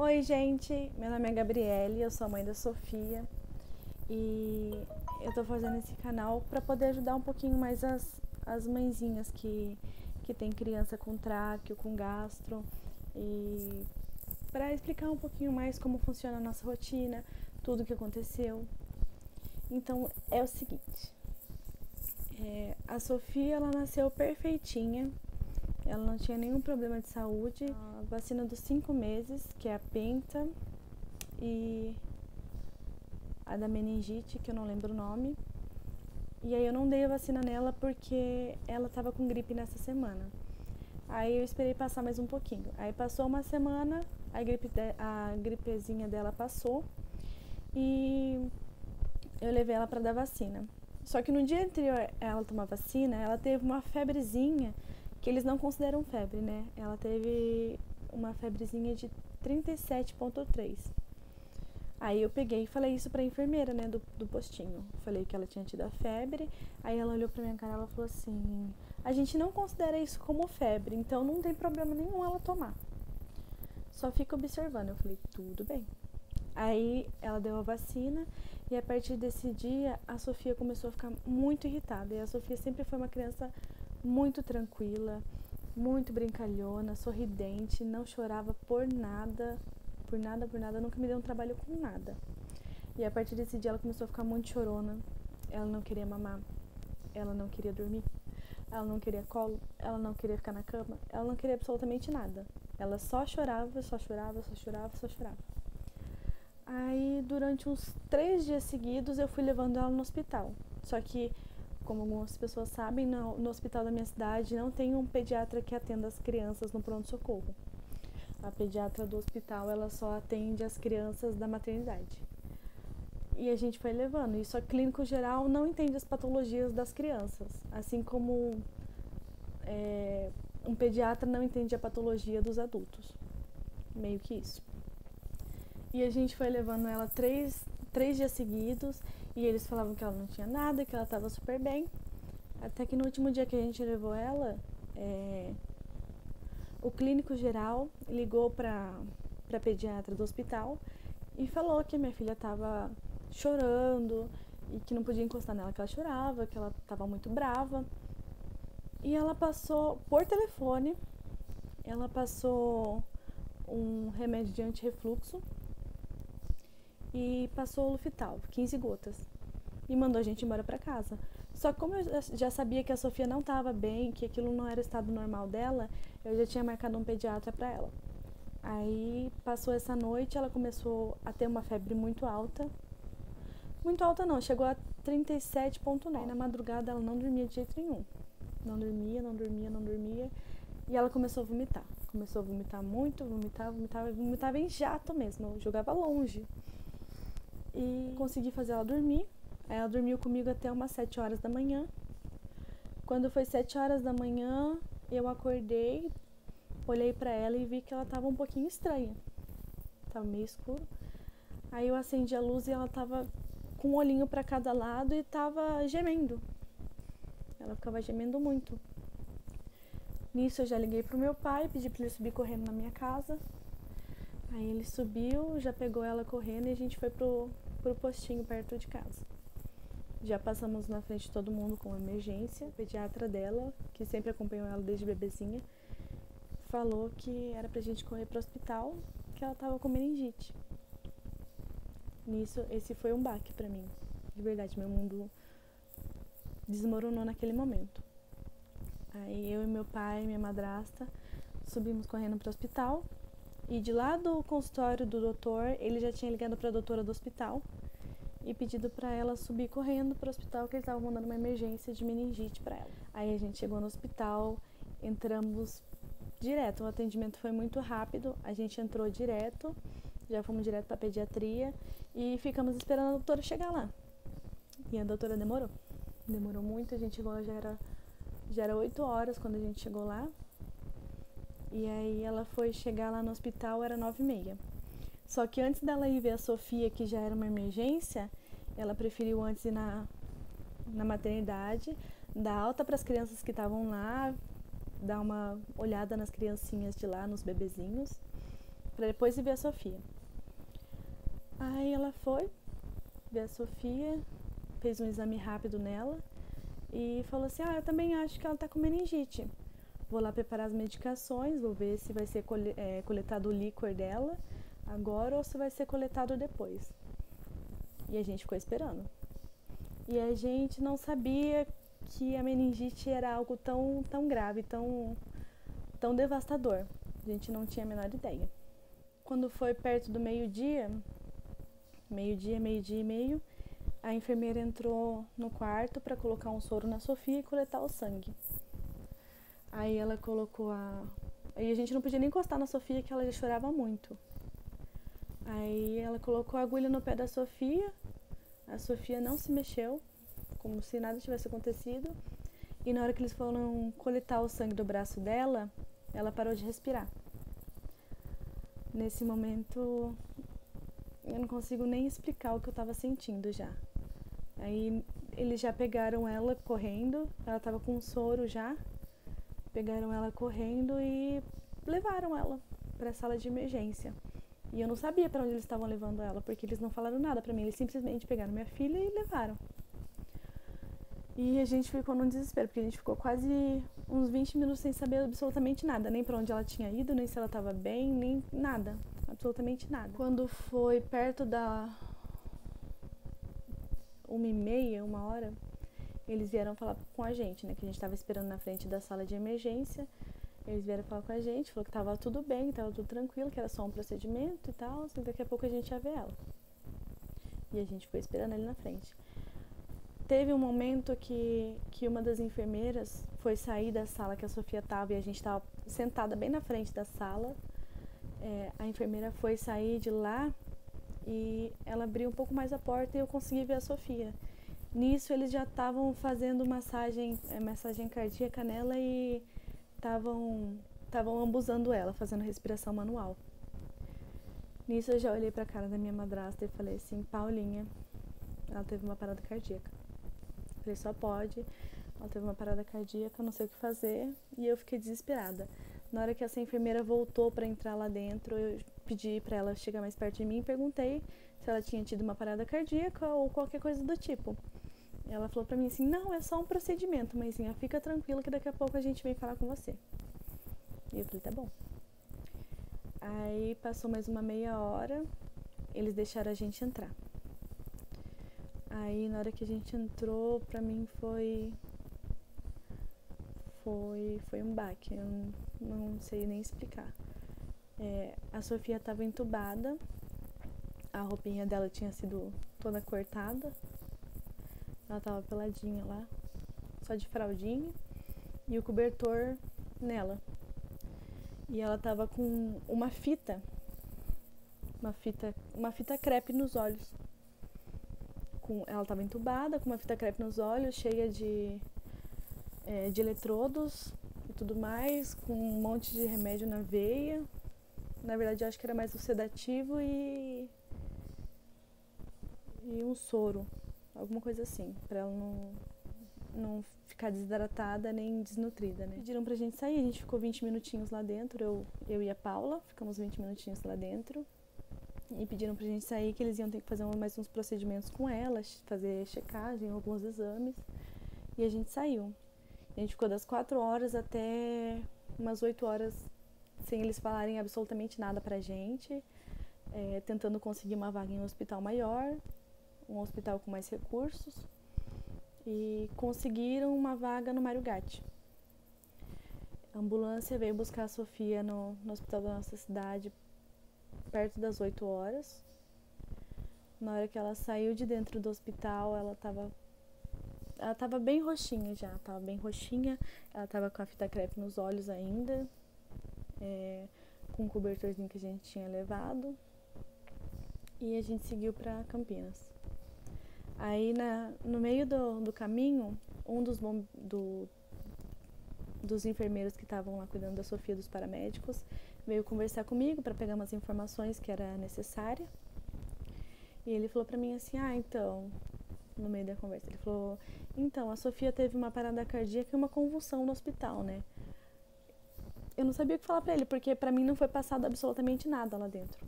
Oi, gente, meu nome é Gabriele, eu sou a mãe da Sofia e eu tô fazendo esse canal para poder ajudar um pouquinho mais as mãezinhas que tem criança com tráqueo, com gastro, e para explicar um pouquinho mais como funciona a nossa rotina, tudo o que aconteceu. Então é o seguinte, a Sofia ela nasceu perfeitinha. Ela não tinha nenhum problema de saúde. A vacina dos 5 meses, que é a penta, e a da meningite, que eu não lembro o nome. E aí eu não dei a vacina nela porque ela tava com gripe nessa semana. Aí eu esperei passar mais um pouquinho. Aí passou uma semana, a gripezinha dela passou e eu levei ela para dar vacina. Só que no dia anterior a ela tomar vacina, ela teve uma febrezinha que eles não consideram febre, né? Ela teve uma febrezinha de 37,3. Aí eu peguei e falei isso pra enfermeira, né, do postinho. Falei que ela tinha tido a febre. Aí ela olhou pra minha cara e ela falou assim: a gente não considera isso como febre, então não tem problema nenhum ela tomar. Só fica observando. Eu falei: tudo bem. Aí ela deu a vacina e a partir desse dia a Sofia começou a ficar muito irritada. E a Sofia sempre foi uma criança muito tranquila, muito brincalhona, sorridente, não chorava por nada, nunca me deu um trabalho com nada. E a partir desse dia ela começou a ficar muito chorona, ela não queria mamar, ela não queria dormir, ela não queria colo, ela não queria ficar na cama, ela não queria absolutamente nada. Ela só chorava, só chorava, só chorava, só chorava. Aí durante uns 3 dias seguidos eu fui levando ela no hospital. Só que, como algumas pessoas sabem, no hospital da minha cidade não tem um pediatra que atenda as crianças no pronto-socorro. A pediatra do hospital ela só atende as crianças da maternidade. E a gente foi levando. Isso a clínico geral não entende as patologias das crianças, assim como um pediatra não entende a patologia dos adultos. Meio que isso. E a gente foi levando ela três dias seguidos e eles falavam que ela não tinha nada, que ela estava super bem. Até que no último dia que a gente levou ela, o clínico geral ligou para a pediatra do hospital e falou que a minha filha estava chorando e que não podia encostar nela, que ela chorava, que ela estava muito brava. E ela passou, por telefone, ela passou um remédio de anti-refluxo e passou o Lufital, 15 gotas. E mandou a gente embora para casa. Só que como eu já sabia que a Sofia não estava bem, que aquilo não era o estado normal dela, eu já tinha marcado um pediatra para ela. Aí passou essa noite, ela começou a ter uma febre muito alta. Muito alta não, chegou a 37,9. Na madrugada ela não dormia de jeito nenhum. Não dormia, não dormia, não dormia. E ela começou a vomitar. Começou a vomitar muito, vomitava em jato mesmo. Eu jogava longe. E consegui fazer ela dormir. Aí ela dormiu comigo até umas 7 horas da manhã. Quando foi 7 horas da manhã, eu acordei, olhei pra ela e vi que ela tava um pouquinho estranha. Tava meio escuro. Aí eu acendi a luz e ela tava com um olhinho pra cada lado e tava gemendo. Ela ficava gemendo muito. Nisso eu já liguei pro meu pai, pedi pra ele subir correndo na minha casa. Aí ele subiu, já pegou ela correndo e a gente foi pro postinho perto de casa. Já passamos na frente de todo mundo com emergência. O pediatra dela, que sempre acompanhou ela desde bebezinha, falou que era pra gente correr pro hospital, que ela tava com meningite. Nisso, esse foi um baque pra mim. De verdade, meu mundo desmoronou naquele momento. Aí eu e meu pai e minha madrasta subimos correndo pro hospital. E de lá do consultório do doutor, ele já tinha ligado pra doutora do hospital e pedido para ela subir correndo pro hospital, que eles estavam mandando uma emergência de meningite para ela. Aí a gente chegou no hospital, entramos direto, o atendimento foi muito rápido, a gente entrou direto, já fomos direto para pediatria e ficamos esperando a doutora chegar lá. E a doutora demorou muito, a gente chegou lá, já era 8 horas quando a gente chegou lá. E aí ela foi chegar lá no hospital, era 9h30. Só que antes dela ir ver a Sofia, que já era uma emergência, ela preferiu antes ir na maternidade, dar alta para as crianças que estavam lá, dar uma olhada nas criancinhas de lá, nos bebezinhos, pra depois ir ver a Sofia. Aí ela foi ver a Sofia, fez um exame rápido nela e falou assim, eu também acho que ela tá com meningite. Vou lá preparar as medicações, vou ver se vai ser coletado o líquor dela agora ou se vai ser coletado depois. E a gente ficou esperando. E a gente não sabia que a meningite era algo tão grave, tão devastador. A gente não tinha a menor ideia. Quando foi perto do meio-dia e meio, a enfermeira entrou no quarto para colocar um soro na Sofia e coletar o sangue. Aí ela colocou Aí a gente não podia nem encostar na Sofia, que ela já chorava muito. Aí ela colocou a agulha no pé da Sofia, a Sofia não se mexeu, como se nada tivesse acontecido. E na hora que eles foram coletar o sangue do braço dela, ela parou de respirar. Nesse momento, eu não consigo nem explicar o que eu estava sentindo já. Aí eles já pegaram ela correndo, ela estava com um soro já. Pegaram ela correndo e levaram ela para a sala de emergência. E eu não sabia para onde eles estavam levando ela, porque eles não falaram nada para mim. Eles simplesmente pegaram minha filha e levaram. E a gente ficou num desespero, porque a gente ficou quase uns 20 minutos sem saber absolutamente nada. Nem para onde ela tinha ido, nem se ela estava bem, nem nada. Absolutamente nada. Quando foi perto da 1h30, 1h, eles vieram falar com a gente, né? Que a gente estava esperando na frente da sala de emergência. Eles vieram falar com a gente, falou que tava tudo bem, tava tudo tranquilo, que era só um procedimento e tal, assim, daqui a pouco a gente ia ver ela. E a gente foi esperando ali na frente. Teve um momento que uma das enfermeiras foi sair da sala que a Sofia tava e a gente tava sentada bem na frente da sala. A enfermeira foi sair de lá e ela abriu um pouco mais a porta e eu consegui ver a Sofia. Nisso eles já estavam fazendo massagem cardíaca nela e estavam ambusando ela, fazendo respiração manual. Nisso eu já olhei pra cara da minha madrasta e falei assim, Paulinha, ela teve uma parada cardíaca. Falei, só pode, ela teve uma parada cardíaca, não sei o que fazer, e eu fiquei desesperada. Na hora que essa enfermeira voltou pra entrar lá dentro, eu pedi pra ela chegar mais perto de mim e perguntei se ela tinha tido uma parada cardíaca ou qualquer coisa do tipo. Ela falou pra mim assim, não, é só um procedimento, mãezinha, fica tranquila que daqui a pouco a gente vem falar com você. E eu falei, tá bom. Aí passou mais uma meia hora, eles deixaram a gente entrar. Aí na hora que a gente entrou, pra mim foi um baque, eu não sei nem explicar. A Sofia tava entubada, a roupinha dela tinha sido toda cortada. Ela tava peladinha lá, só de fraldinha, e o cobertor nela. E ela tava com uma fita crepe nos olhos. Ela tava entubada, com uma fita crepe nos olhos, cheia de eletrodos e tudo mais, com um monte de remédio na veia. Na verdade, eu acho que era mais um sedativo e um soro. Alguma coisa assim, pra ela não ficar desidratada nem desnutrida, né? Pediram pra gente sair, a gente ficou 20 minutinhos lá dentro, eu e a Paula, ficamos 20 minutinhos lá dentro. E pediram pra gente sair, que eles iam ter que fazer mais uns procedimentos com ela, fazer checagem, alguns exames. E a gente saiu. A gente ficou das 4h até umas 8h sem eles falarem absolutamente nada pra gente, tentando conseguir uma vaga em um hospital maior, um hospital com mais recursos, e conseguiram uma vaga no Mário Gatti. A ambulância veio buscar a Sofia no hospital da nossa cidade perto das 8h. Na hora que ela saiu de dentro do hospital, ela tava bem roxinha já, ela tava com a fita crepe nos olhos ainda, com o cobertorzinho que a gente tinha levado, e a gente seguiu pra Campinas. Aí no meio do caminho, um dos enfermeiros que estavam lá cuidando da Sofia, dos paramédicos, veio conversar comigo para pegar umas informações que era necessária. E ele falou pra mim assim, então, no meio da conversa, ele falou, então, a Sofia teve uma parada cardíaca e uma convulsão no hospital, né? eu não sabia o que falar pra ele, porque pra mim não foi passado absolutamente nada lá dentro.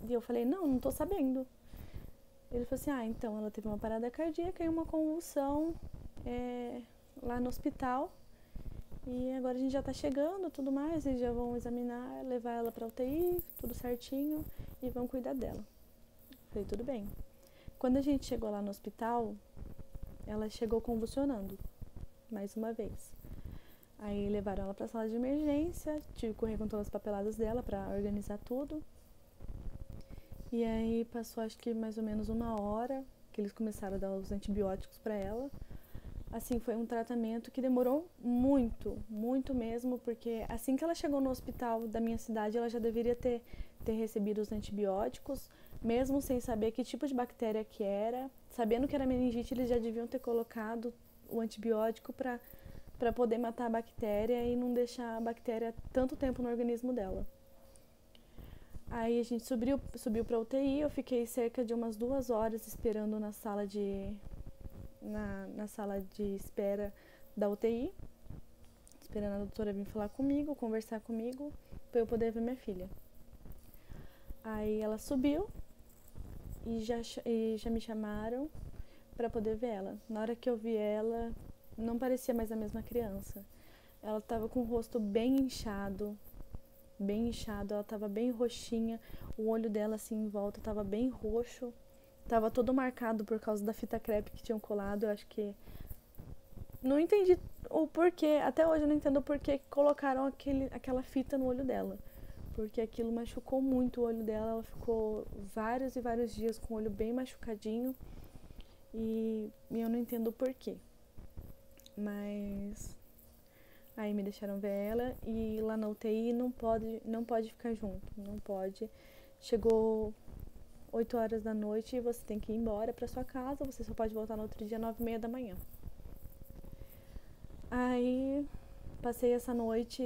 E eu falei, não tô sabendo. Ele falou assim, então ela teve uma parada cardíaca e uma convulsão lá no hospital. E agora a gente já tá chegando, tudo mais, eles já vão examinar, levar ela pra UTI, tudo certinho, e vão cuidar dela. Falei, tudo bem. Quando a gente chegou lá no hospital, ela chegou convulsionando, mais uma vez. Aí levaram ela pra sala de emergência, tive que correr com todas as papeladas dela pra organizar tudo. E aí passou acho que mais ou menos 1 hora que eles começaram a dar os antibióticos pra ela. Assim, foi um tratamento que demorou muito, muito mesmo, porque assim que ela chegou no hospital da minha cidade, ela já deveria ter recebido os antibióticos, mesmo sem saber que tipo de bactéria que era. Sabendo que era meningite, eles já deviam ter colocado o antibiótico para poder matar a bactéria e não deixar a bactéria tanto tempo no organismo dela. Aí a gente subiu para UTI, eu fiquei cerca de umas 2 horas esperando na sala de espera da UTI, esperando a doutora vir falar comigo, conversar comigo, para eu poder ver minha filha. Aí ela subiu e já me chamaram para poder ver ela. Na hora que eu vi ela, não parecia mais a mesma criança. Ela estava com o rosto bem inchado, ela estava bem roxinha, o olho dela assim em volta estava bem roxo. Tava todo marcado por causa da fita crepe que tinham colado. Eu acho que... Não entendi o porquê. Até hoje eu não entendo o porquê que colocaram aquela fita no olho dela. Porque aquilo machucou muito o olho dela. Ela ficou vários e vários dias com o olho bem machucadinho. E eu não entendo o porquê. Mas... Aí me deixaram ver ela. E lá na UTI não pode ficar junto. Não pode. Chegou 8 horas da noite e você tem que ir embora pra sua casa, você só pode voltar no outro dia 9h30 da manhã. Aí passei essa noite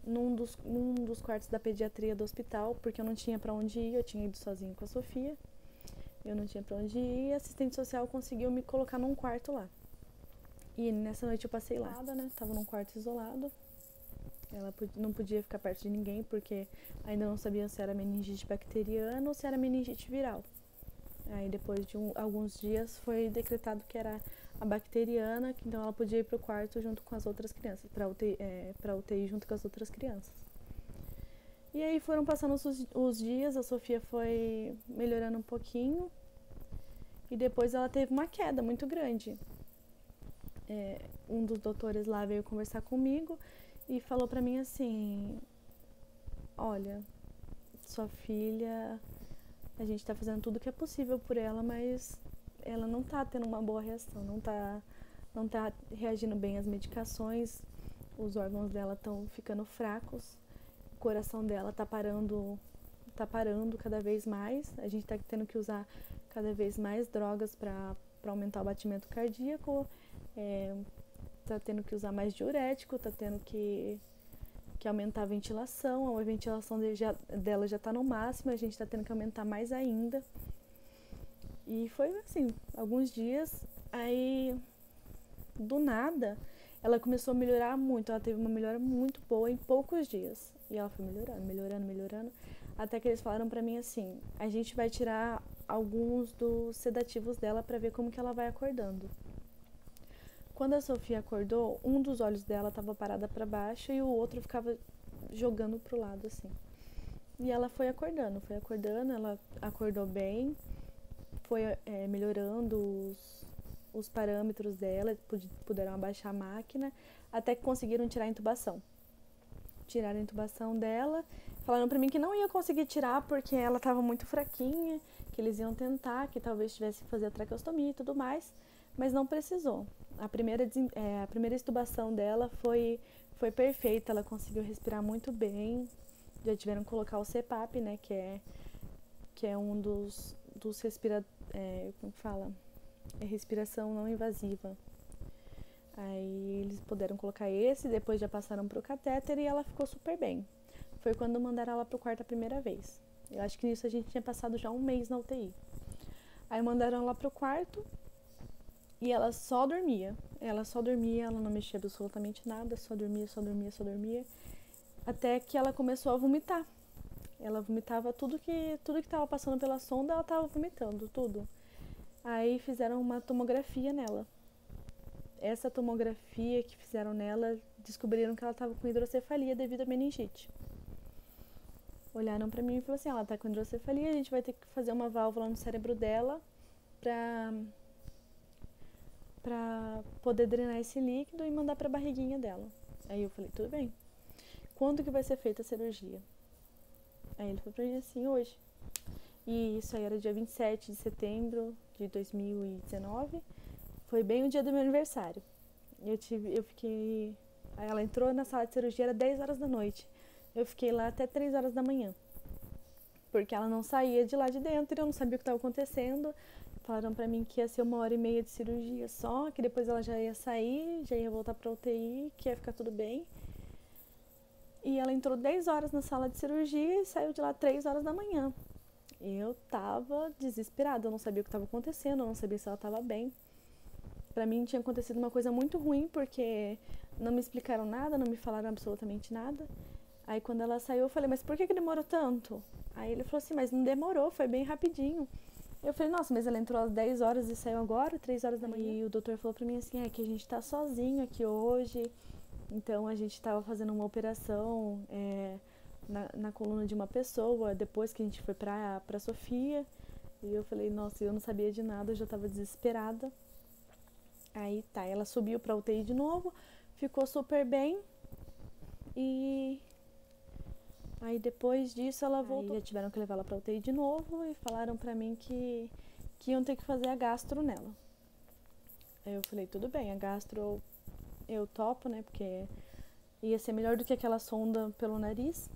num dos quartos da pediatria do hospital, porque eu não tinha pra onde ir, eu tinha ido sozinha com a Sofia, eu não tinha pra onde ir, e a assistente social conseguiu me colocar num quarto lá. E nessa noite eu passei lá, né? Tava num quarto isolado. Ela não podia ficar perto de ninguém, porque ainda não sabia se era meningite bacteriana ou se era meningite viral. Aí depois de alguns dias foi decretado que era a bacteriana, então ela podia ir pro quarto junto com as outras crianças, pra UTI junto com as outras crianças. E aí foram passando os dias, a Sofia foi melhorando um pouquinho, e depois ela teve uma queda muito grande. Um dos doutores lá veio conversar comigo e falou pra mim assim, olha, sua filha, a gente tá fazendo tudo o que é possível por ela, mas ela não tá tendo uma boa reação, não tá reagindo bem às medicações, os órgãos dela estão ficando fracos, o coração dela tá parando cada vez mais, a gente tá tendo que usar cada vez mais drogas para aumentar o batimento cardíaco, tá tendo que usar mais diurético, tá tendo que aumentar a ventilação dela já tá no máximo, a gente tá tendo que aumentar mais ainda. E foi assim, alguns dias, aí do nada ela começou a melhorar muito, ela teve uma melhora muito boa em poucos dias. E ela foi melhorando, até que eles falaram pra mim assim, a gente vai tirar alguns dos sedativos dela pra ver como que ela vai acordando. Quando a Sofia acordou, um dos olhos dela estava parada para baixo e o outro ficava jogando pro lado assim. E ela foi acordando, ela acordou bem, foi melhorando os parâmetros dela, puderam abaixar a máquina, até que conseguiram tirar a intubação. Tiraram a intubação dela, falaram pra mim que não ia conseguir tirar porque ela estava muito fraquinha, que eles iam tentar, que talvez tivesse que fazer a traqueostomia e tudo mais, mas não precisou. A primeira intubação dela foi perfeita, ela conseguiu respirar muito bem, já tiveram que colocar o CPAP, né, que é um dos como fala? É respiração não invasiva. Aí eles puderam colocar esse, depois já passaram pro catéter e ela ficou super bem. Foi quando mandaram ela pro quarto a primeira vez. Eu acho que nisso a gente tinha passado já 1 mês na UTI. Aí mandaram ela pro quarto e ela só dormia. Ela não mexia absolutamente nada, só dormia. Até que ela começou a vomitar. Ela vomitava tudo que estava passando pela sonda, ela estava vomitando tudo. Aí fizeram uma tomografia nela. Essa tomografia que fizeram nela, descobriram que ela estava com hidrocefalia devido à meningite. Olharam pra mim e falaram assim, ela tá com hidrocefalia, a gente vai ter que fazer uma válvula no cérebro dela pra poder drenar esse líquido e mandar pra barriguinha dela. Aí eu falei, tudo bem. Quando que vai ser feita a cirurgia? Aí ele falou pra mim assim, hoje. E isso aí era dia 27 de setembro de 2019. Foi bem o dia do meu aniversário. Eu fiquei... Aí ela entrou na sala de cirurgia, era 10 horas da noite. Eu fiquei lá até 3 horas da manhã. Porque ela não saía de lá de dentro, eu não sabia o que estava acontecendo. Falaram pra mim que ia ser 1h30 de cirurgia só, que depois ela já ia sair, já ia voltar pra UTI, que ia ficar tudo bem. E ela entrou 10 horas na sala de cirurgia e saiu de lá 3 horas da manhã. Eu tava desesperada, eu não sabia o que estava acontecendo, eu não sabia se ela estava bem. Pra mim tinha acontecido uma coisa muito ruim, porque não me explicaram nada, não me falaram absolutamente nada. Aí quando ela saiu, eu falei, mas por que demorou tanto? Aí ele falou assim, mas não demorou, foi bem rapidinho. Eu falei, nossa, mas ela entrou às 10 horas e saiu agora, 3 horas da manhã. E o doutor falou pra mim assim, que a gente tá sozinho aqui hoje. Então a gente tava fazendo uma operação na coluna de uma pessoa, depois que a gente foi pra Sofia. E eu falei, nossa, eu não sabia de nada, eu já tava desesperada. Aí tá, ela subiu pra UTI de novo, ficou super bem. E aí depois disso ela voltou. Aí já tiveram que levar ela pra UTI de novo e falaram pra mim que iam ter que fazer a gastro nela. Aí eu falei, tudo bem, a gastro eu topo, né, porque ia ser melhor do que aquela sonda pelo nariz.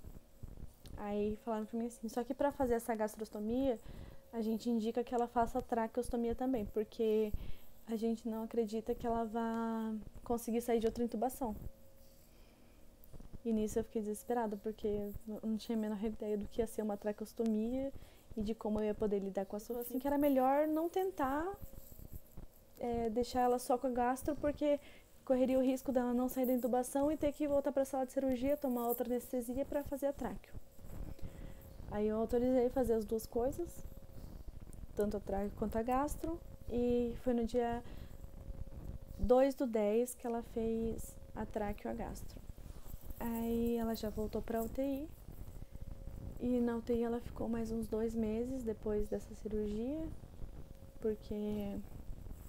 Aí falaram pra mim assim, só que pra fazer essa gastrostomia, a gente indica que ela faça a traqueostomia também, porque a gente não acredita que ela vá conseguir sair de outra intubação. E nisso eu fiquei desesperada, porque eu não tinha a menor ideia do que ia ser uma traqueostomia e de como eu ia poder lidar com a Sofia. Assim, que era melhor não tentar deixar ela só com a gastro, porque correria o risco dela não sair da intubação e ter que voltar para a sala de cirurgia, tomar outra anestesia para fazer a tráqueo. Aí eu autorizei fazer as duas coisas, tanto a tráqueo quanto a gastro, e foi no dia 2/10 que ela fez a tráqueo e a gastro. Aí ela já voltou pra UTI. E na UTI ela ficou mais uns 2 meses depois dessa cirurgia, porque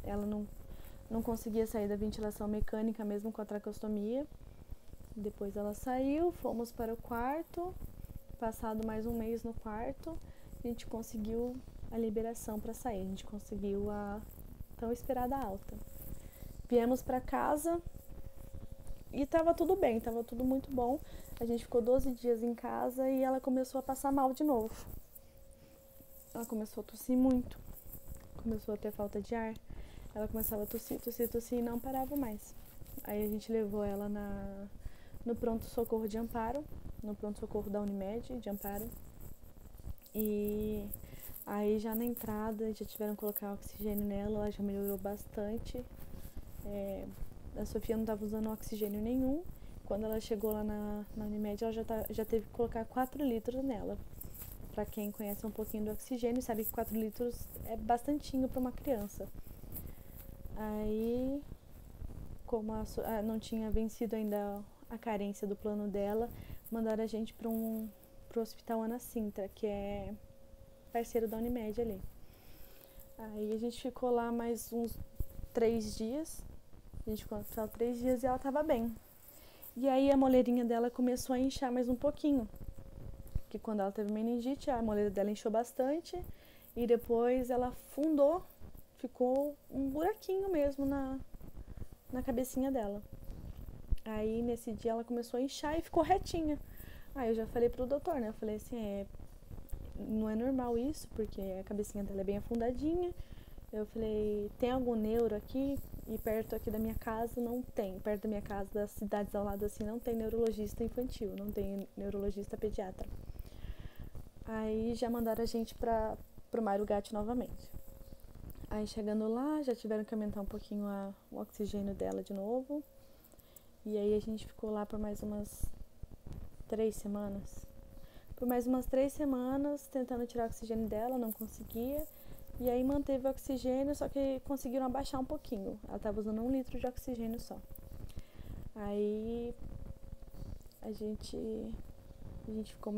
ela não conseguia sair da ventilação mecânica mesmo com a traqueostomia. Depois ela saiu, fomos para o quarto. Passado mais um mês no quarto, a gente conseguiu a liberação para sair. A gente conseguiu a tão esperada alta. Viemos para casa. E tava tudo bem, tava tudo muito bom. A gente ficou 12 dias em casa e ela começou a passar mal de novo. Ela começou a tossir muito. Começou a ter falta de ar. Ela começava a tossir e não parava mais. Aí a gente levou ela no pronto-socorro de Amparo, no pronto-socorro da Unimed de Amparo. E aí já na entrada já tiveram que colocar oxigênio nela, ela já melhorou bastante. A Sofia não estava usando oxigênio nenhum. Quando ela chegou lá na Unimed, ela já teve que colocar 4 litros nela. Pra quem conhece um pouquinho do oxigênio, sabe que 4 litros é bastantinho pra uma criança. Aí, como não tinha vencido ainda a carência do plano dela, mandaram a gente pro Hospital Ana Sintra, que é parceiro da Unimed ali. Aí a gente ficou lá mais uns 3 dias. A gente ficou no hospital 3 dias e ela tava bem. E aí a moleirinha dela começou a inchar mais um pouquinho. Que quando ela teve meningite, a moleira dela inchou bastante. E depois ela afundou, ficou um buraquinho mesmo na cabecinha dela. Aí nesse dia ela começou a inchar e ficou retinha. Aí eu já falei pro doutor, né? Eu falei assim, não é normal isso, porque a cabecinha dela é bem afundadinha. Eu falei, tem algum neuro aqui? E perto aqui da minha casa não tem. Perto da minha casa, das cidades ao lado assim, não tem neurologista infantil, não tem neurologista pediatra. Aí já mandaram a gente pro Mário Gatti novamente. Aí chegando lá, já tiveram que aumentar um pouquinho o oxigênio dela de novo. E aí a gente ficou lá por mais umas 3 semanas. Por mais umas 3 semanas, tentando tirar o oxigênio dela, não conseguia. E aí manteve o oxigênio, só que conseguiram abaixar um pouquinho. Ela estava usando 1 litro de oxigênio só. Aí a gente ficou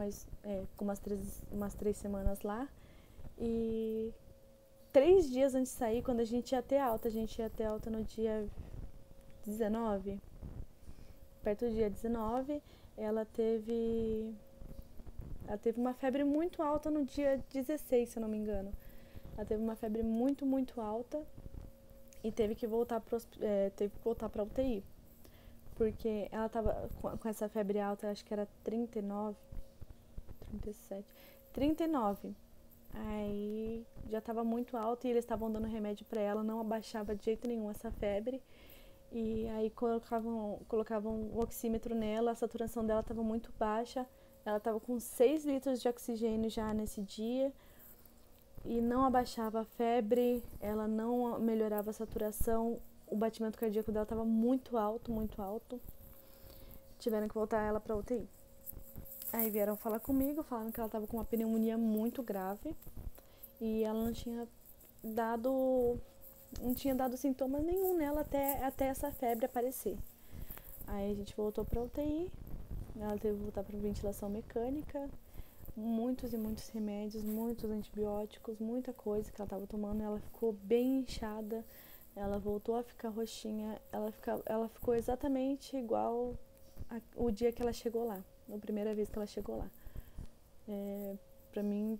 com umas 3 semanas lá. E 3 dias antes de sair, quando a gente ia ter alta no dia 19. Perto do dia 19, ela teve uma febre muito alta no dia 16, se eu não me engano. Ela teve uma febre muito, muito alta e teve que voltar para UTI. Porque ela tava com essa febre alta, acho que era 39, 37, 39. Aí já tava muito alta e eles estavam dando remédio para ela, não abaixava de jeito nenhum essa febre. E aí colocavam o oxímetro nela, a saturação dela estava muito baixa. Ela estava com 6 litros de oxigênio já nesse dia e não abaixava a febre, ela não melhorava a saturação, o batimento cardíaco dela estava muito alto, muito alto. Tiveram que voltar ela para UTI. Aí vieram falar comigo, falaram que ela estava com uma pneumonia muito grave e ela não tinha dado sintomas nenhum nela até essa febre aparecer. Aí a gente voltou para UTI, ela teve que voltar para ventilação mecânica, muitos e muitos remédios, muitos antibióticos, muita coisa que ela estava tomando. Ela ficou bem inchada, ela voltou a ficar roxinha, ela ficou exatamente igual o dia que ela chegou lá, a primeira vez que ela chegou lá. Pra mim,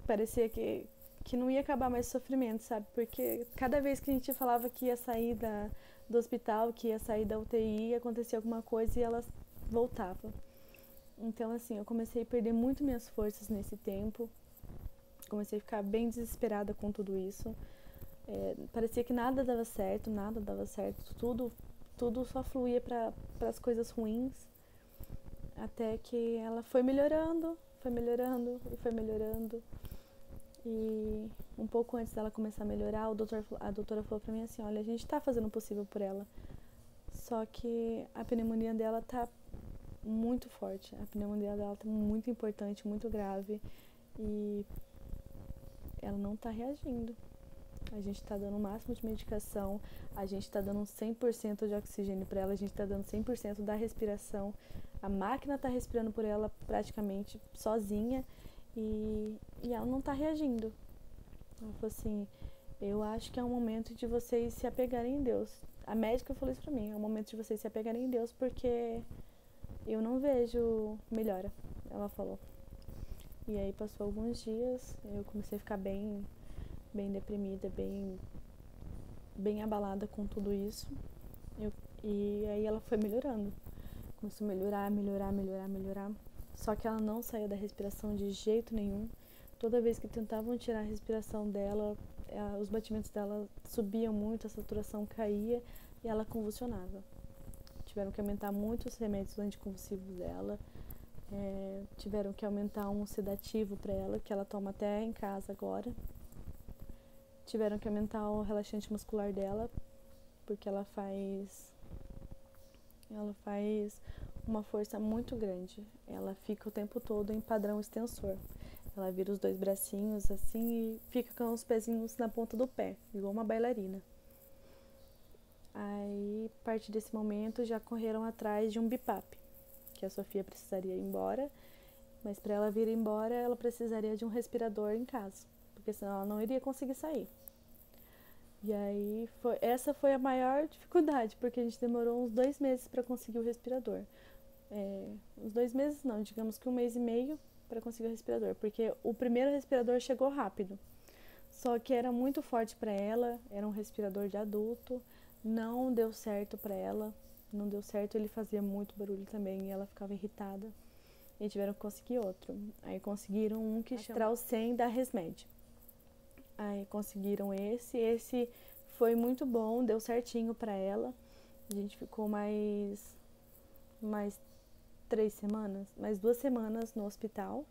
parecia que não ia acabar mais o sofrimento, sabe? Porque cada vez que a gente falava que ia sair do hospital, que ia sair da UTI, acontecia alguma coisa e ela voltava. Então, assim, eu comecei a perder muito minhas forças nesse tempo. Comecei a ficar bem desesperada com tudo isso. Parecia que nada dava certo. Tudo só fluía para as coisas ruins. Até que ela foi melhorando. E um pouco antes dela começar a melhorar, a doutora falou pra mim assim: olha, a gente tá fazendo o possível por ela, só que a pneumonia dela tá muito forte, a pneumonia dela tá muito importante, muito grave, e ela não tá reagindo. A gente tá dando o máximo de medicação, a gente tá dando 100% de oxigênio pra ela, a gente tá dando 100% da respiração, a máquina tá respirando por ela praticamente sozinha, e ela não tá reagindo. Ela falou assim: eu acho que é um momento de vocês se apegarem em Deus. A médica falou isso pra mim: é um momento de vocês se apegarem em Deus, porque eu não vejo melhora. Ela falou. E aí passou alguns dias, eu comecei a ficar bem deprimida, bem abalada com tudo isso. E aí ela foi melhorando. Começou a melhorar. Só que ela não saiu da respiração de jeito nenhum. Toda vez que tentavam tirar a respiração dela, os batimentos dela subiam muito, a saturação caía e ela convulsionava. Tiveram que aumentar muito os remédios anticonvulsivos dela, tiveram que aumentar um sedativo para ela, que ela toma até em casa agora. Tiveram que aumentar o relaxante muscular dela, porque ela faz uma força muito grande. Ela fica o tempo todo em padrão extensor. Ela vira os 2 bracinhos assim e fica com os pezinhos na ponta do pé, igual uma bailarina. Aí, a partir desse momento, já correram atrás de um BiPAP, que a Sofia precisaria ir embora, mas para ela vir embora, ela precisaria de um respirador em casa, porque senão ela não iria conseguir sair. E aí, essa foi a maior dificuldade, porque a gente demorou uns 2 meses para conseguir o respirador. Uns 2 meses não, digamos que 1 mês e meio para conseguir o respirador, porque o primeiro respirador chegou rápido, só que era muito forte para ela, era um respirador de adulto, não deu certo para ela, não deu certo, ele fazia muito barulho também e ela ficava irritada, e tiveram que conseguir outro. Aí conseguiram um que chama Trausen da Resmed. Aí conseguiram esse foi muito bom, deu certinho para ela. A gente ficou mais 3 semanas, mais 2 semanas no hospital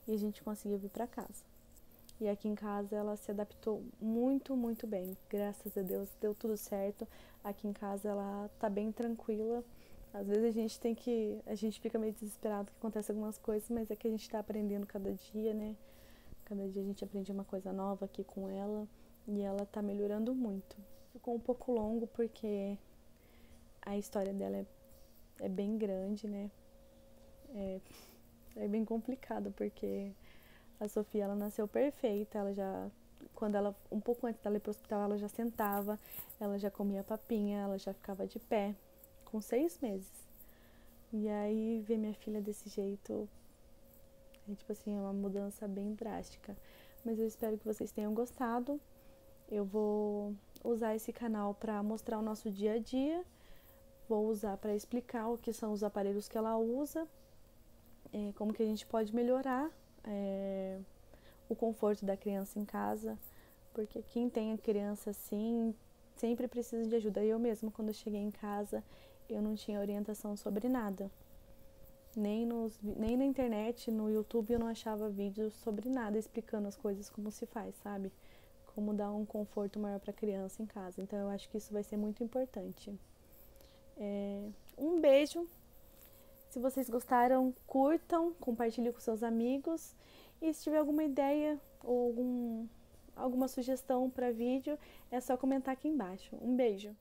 e a gente conseguiu vir para casa. E aqui em casa ela se adaptou muito, muito bem. Graças a Deus deu tudo certo. Aqui em casa ela tá bem tranquila. Às vezes a gente fica meio desesperado que acontece algumas coisas, mas é que a gente tá aprendendo cada dia, né? Cada dia a gente aprende uma coisa nova aqui com ela e ela tá melhorando muito. Ficou um pouco longo porque a história dela é bem grande, né? É, é bem complicado porque a Sofia, ela nasceu perfeita, ela já quando ela um pouco antes dela ir pro hospital, ela já sentava, ela já comia papinha, ela já ficava de pé com 6 meses. E aí ver minha filha desse jeito, é tipo assim, é uma mudança bem drástica. Mas eu espero que vocês tenham gostado. Eu vou usar esse canal para mostrar o nosso dia a dia. Vou usar para explicar o que são os aparelhos que ela usa, como que a gente pode melhorar o conforto da criança em casa, porque quem tem a criança assim sempre precisa de ajuda. Eu mesma, quando eu cheguei em casa, eu não tinha orientação sobre nada. Nem na internet, no YouTube, eu não achava vídeos sobre nada explicando as coisas como se faz, sabe? Como dar um conforto maior para a criança em casa. Então eu acho que isso vai ser muito importante. Um beijo. Se vocês gostaram, curtam, compartilhem com seus amigos. E se tiver alguma ideia ou alguma sugestão para vídeo, é só comentar aqui embaixo. Um beijo!